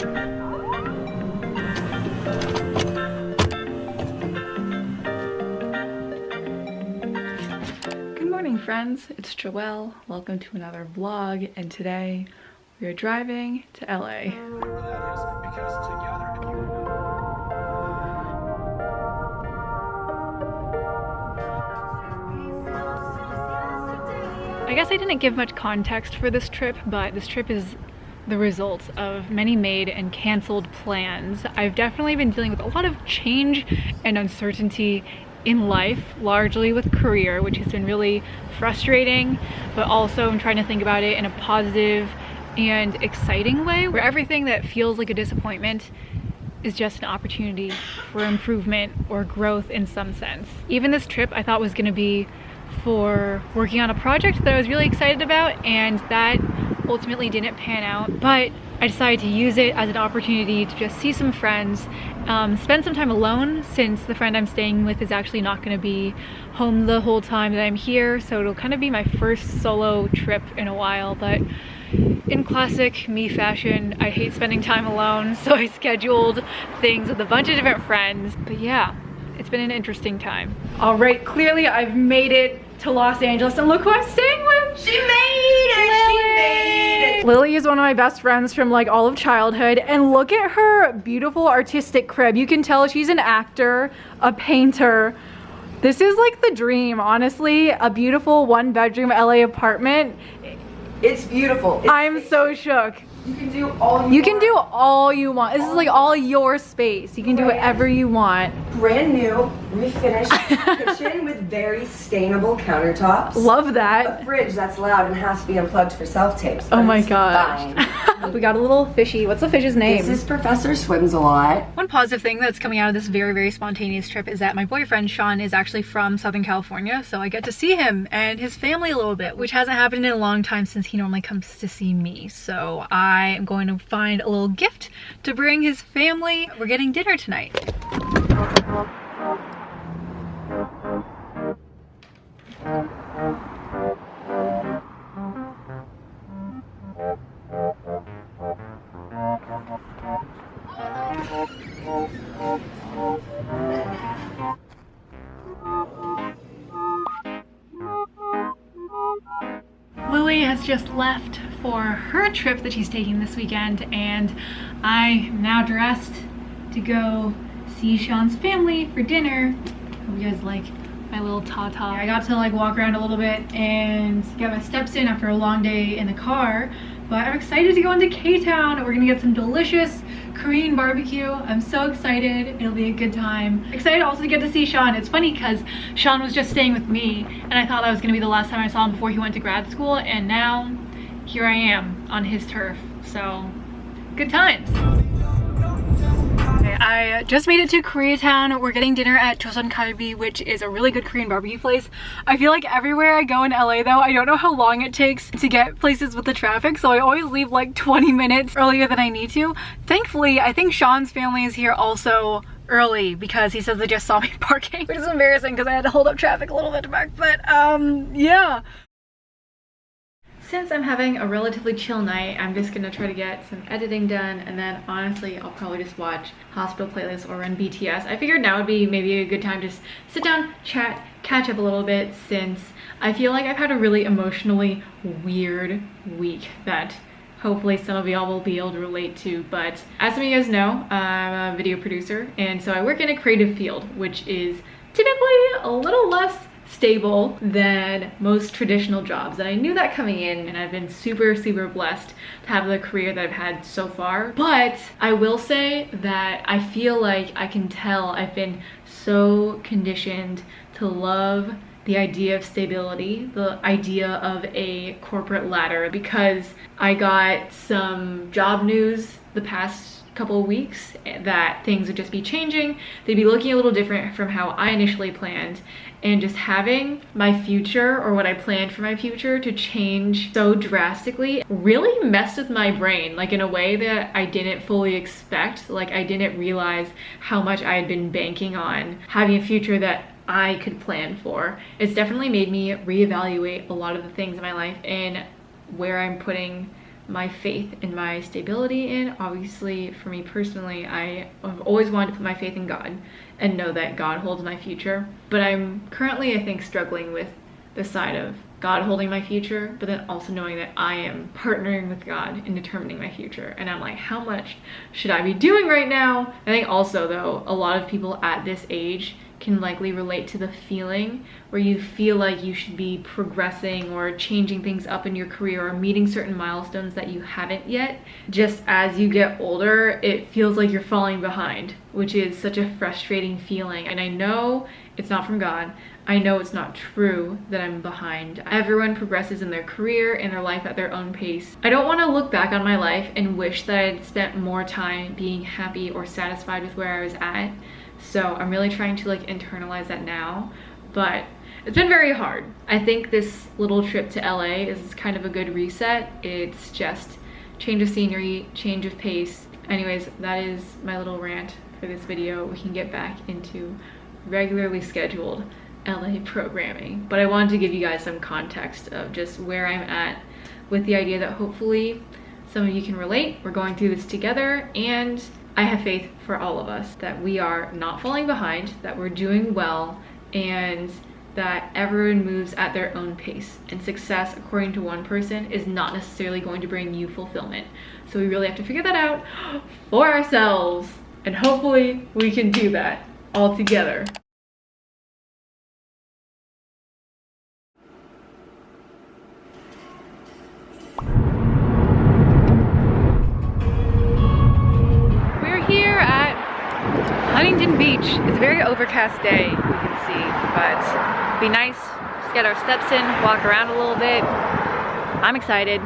Good morning, friends. It's Joelle. Welcome to another vlog, and today we are driving to LA. I guess I didn't give much context for this trip, but this trip is the result of many made and canceled plans. I've definitely been dealing with a lot of change and uncertainty in life, largely with career, which has been really frustrating, but also I'm trying to think about it in a positive and exciting way, where everything that feels like a disappointment is just an opportunity for improvement or growth in some sense. Even this trip I thought was going to be for working on a project that I was really excited about, and that ultimately didn't pan out, but I decided to use it as an opportunity to just see some friends, spend some time alone, since the friend I'm staying with is actually not going to be home the whole time that I'm here, so it'll kind of be my first solo trip in a while. But in classic me fashion, I hate spending time alone, so I scheduled things with a bunch of different friends. But yeah, it's been an interesting time. All right, clearly I've made it to Los Angeles, and look who I'm staying with! She made it! She made it! Lily is one of my best friends from like all of childhood, and look at her beautiful artistic crib. You can tell she's an actor, a painter. This is like the dream, honestly. A beautiful one-bedroom LA apartment. It's beautiful. I'm so shook. You can do all you can do all you want. This is like all your space. You can do whatever you want. Brand new, refinished kitchen with very stainable countertops. Love that. A fridge that's loud and has to be unplugged for self-tapes. Oh my gosh. We got a little fishy. What's the fish's name? This is Professor Swims a Lot. One positive thing that's coming out of this very, very spontaneous trip is that my boyfriend Sean is actually from Southern California, so I get to see him and his family a little bit, which hasn't happened in a long time since he normally comes to see me. So I am going to find a little gift to bring his family. We're getting dinner tonight. Lily has just left for her trip that she's taking this weekend, and I'm now dressed to go see Sean's family for dinner. Hope you guys like my little tata. I got to like walk around a little bit and get my steps in after a long day in the car, but I'm excited to go into K-Town. We're gonna get some delicious Korean barbecue. I'm so excited. It'll be a good time. Excited also to get to see Sean. It's funny because Sean was just staying with me, and I thought that was gonna be the last time I saw him before he went to grad school, and now here I am on his turf. So good times. Okay, I just made it to Koreatown. We're getting dinner at Joseon Kalbi, which is a really good Korean barbecue place. I feel like everywhere I go in LA though, I don't know how long it takes to get places with the traffic, so I always leave like 20 minutes earlier than I need to. Thankfully, I think Sean's family is here also early because he says they just saw me parking, which is embarrassing because I had to hold up traffic a little bit to park, but yeah. Since I'm having a relatively chill night, I'm just gonna try to get some editing done, and then honestly I'll probably just watch Hospital Playlist or run BTS. I figured now would be maybe a good time to just sit down, chat, catch up a little bit, since I feel like I've had a really emotionally weird week that hopefully some of y'all will be able to relate to. But as some of you guys know, I'm a video producer, and so I work in a creative field, which is typically a little less stable than most traditional jobs, and I knew that coming in, and I've been super blessed to have the career that I've had so far. But I will say that I feel like I can tell I've been so conditioned to love the idea of stability, the idea of a corporate ladder, because I got some job news the past couple of weeks that things would just be changing. They'd be looking a little different from how I initially planned, and just having my future, or what I planned for my future, to change so drastically really messed with my brain, like in a way that I didn't fully expect. Like I didn't realize how much I had been banking on having a future that I could plan for. It's definitely made me reevaluate a lot of the things in my life and where I'm putting my faith and my stability in. Obviously, for me personally, I have always wanted to put my faith in God and know that God holds my future. But I'm currently, I think, struggling with the side of God holding my future, but then also knowing that I am partnering with God in determining my future. And I'm like, how much should I be doing right now? I think also, though, a lot of people at this age can likely relate to the feeling where you feel like you should be progressing or changing things up in your career or meeting certain milestones that you haven't yet. Just as you get older, it feels like you're falling behind, which is such a frustrating feeling. And I know it's not from God. I know it's not true that I'm behind. Everyone progresses in their career and their life at their own pace. I don't want to look back on my life and wish that I'd spent more time being happy or satisfied with where I was at. So I'm really trying to like internalize that now, but it's been very hard. I think this little trip to LA is kind of a good reset. It's just change of scenery, change of pace. Anyways, that is my little rant for this video. We can get back into regularly scheduled LA programming, but I wanted to give you guys some context of just where I'm at with the idea that hopefully some of you can relate. We're going through this together, and I have faith for all of us that we are not falling behind, that we're doing well, and that everyone moves at their own pace. And success, according to one person, is not necessarily going to bring you fulfillment. So we really have to figure that out for ourselves, and hopefully we can do that all together. Beach. It's a very overcast day, you can see, but it'd be nice just get our steps in, walk around a little bit. I'm excited.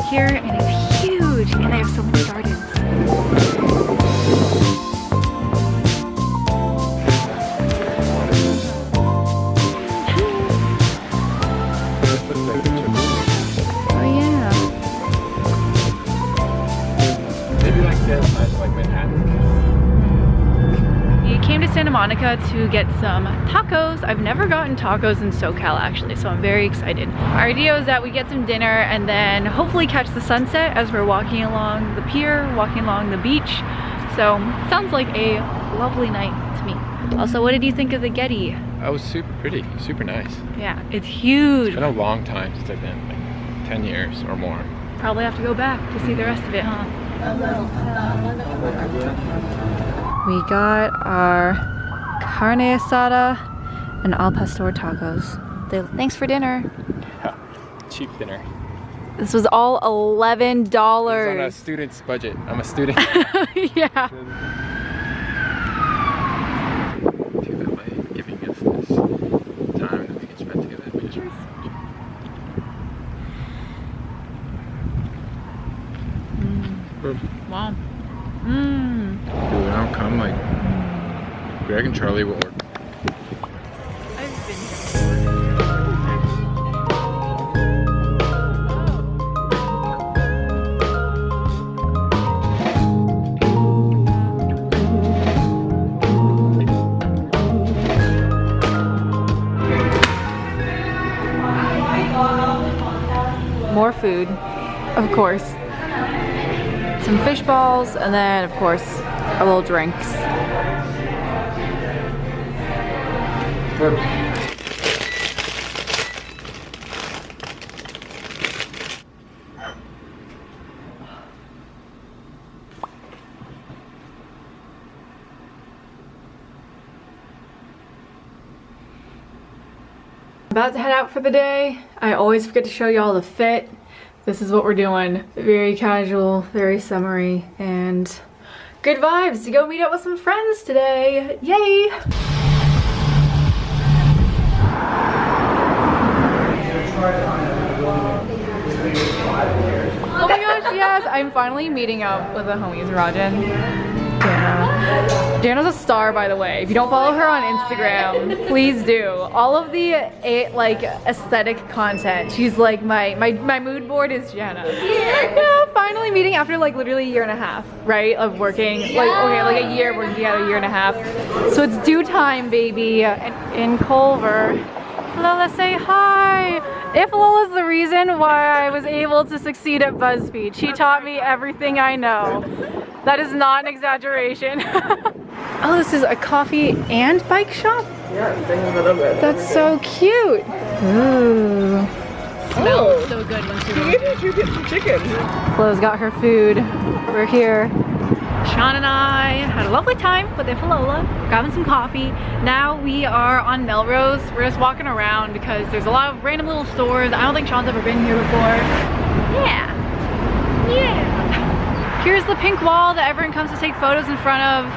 Here, and it's huge, and they have so many gardens. Oh yeah. Maybe like this, like Manhattan. We came to Santa Monica to get some tacos. I've never gotten tacos in SoCal actually, so I'm very excited. Our idea is that we get some dinner and then hopefully catch the sunset as we're walking along the pier, walking along the beach. So sounds like a lovely night to me. Also, what did you think of the Getty? That was super pretty, super nice. Yeah, it's huge. It's been a long time since I've been, like 10 years or more. Probably have to go back to see the rest of it, huh? We got our carne asada and al pastor tacos. Thanks for dinner. Yeah, cheap dinner. This was all $11. It's on a student's budget. I'm a student. Yeah. By giving us this time that we can spend together. We just Wow. Dude, how come like Greg and Charlie will work? I've been here. More food, of course. Some fish balls, and then, of course, our little drinks. About to head out for the day. I always forget to show y'all the fit. This is what we're doing. Very casual, very summery, and good vibes to go meet up with some friends today. Yay! Oh my gosh, yes! I'm finally meeting up with the homies, Rajan. Jana's a star, by the way. If you don't follow her on Instagram, please do. All of the like aesthetic content, she's like my mood board is Jana. Yeah, finally meeting after like literally a year and a half, right, of working. Like okay, like a year working out, a year and a half. So it's due time, baby, in Culver. Lola, say hi. If Lola's the reason why I was able to succeed at BuzzFeed, she taught me everything I know. That is not an exaggeration. Oh, this is a coffee and bike shop? Yeah, things a little bit. That's so cute. Ooh. Smells so good once you're Maybe you get some chicken. Flo's got her food. We're here. Sean and I had a lovely time with Lola, grabbing some coffee. Now we are on Melrose. We're just walking around because there's a lot of random little stores. I don't think Sean's ever been here before. Yeah. Yeah. Here's the pink wall that everyone comes to take photos in front of,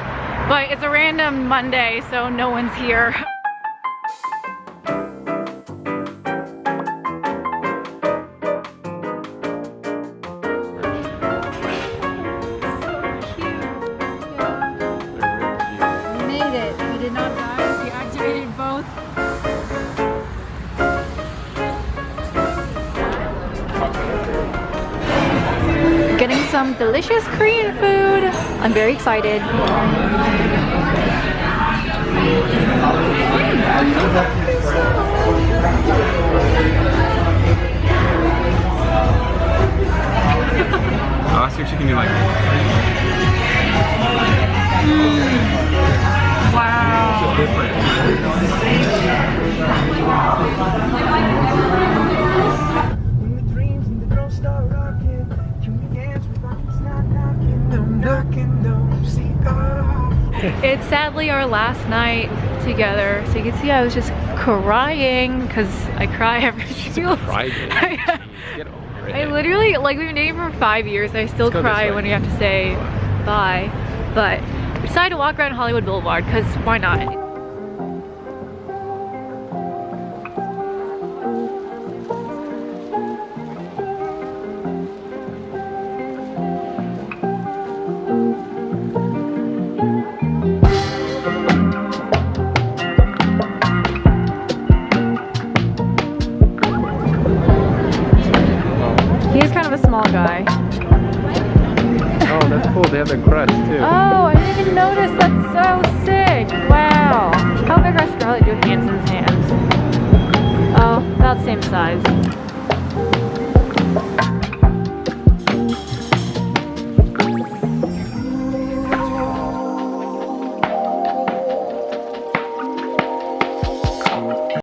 but it's a random Monday, so no one's here. Getting some delicious Korean food. I'm very excited. I'll see if she can do like Wow. different. It's sadly our last night together, so you can see I was just crying because I cry every few. I literally, like, we've been dating for 5 years. I still cry when you have to say bye, but we decided to walk around Hollywood Boulevard because why not? He's kind of a small guy. Oh, that's cool. They have the crust too. Oh, I didn't even notice. That's so sick. Wow. How big are Scarlett Johansson's hands? Oh, about the same size.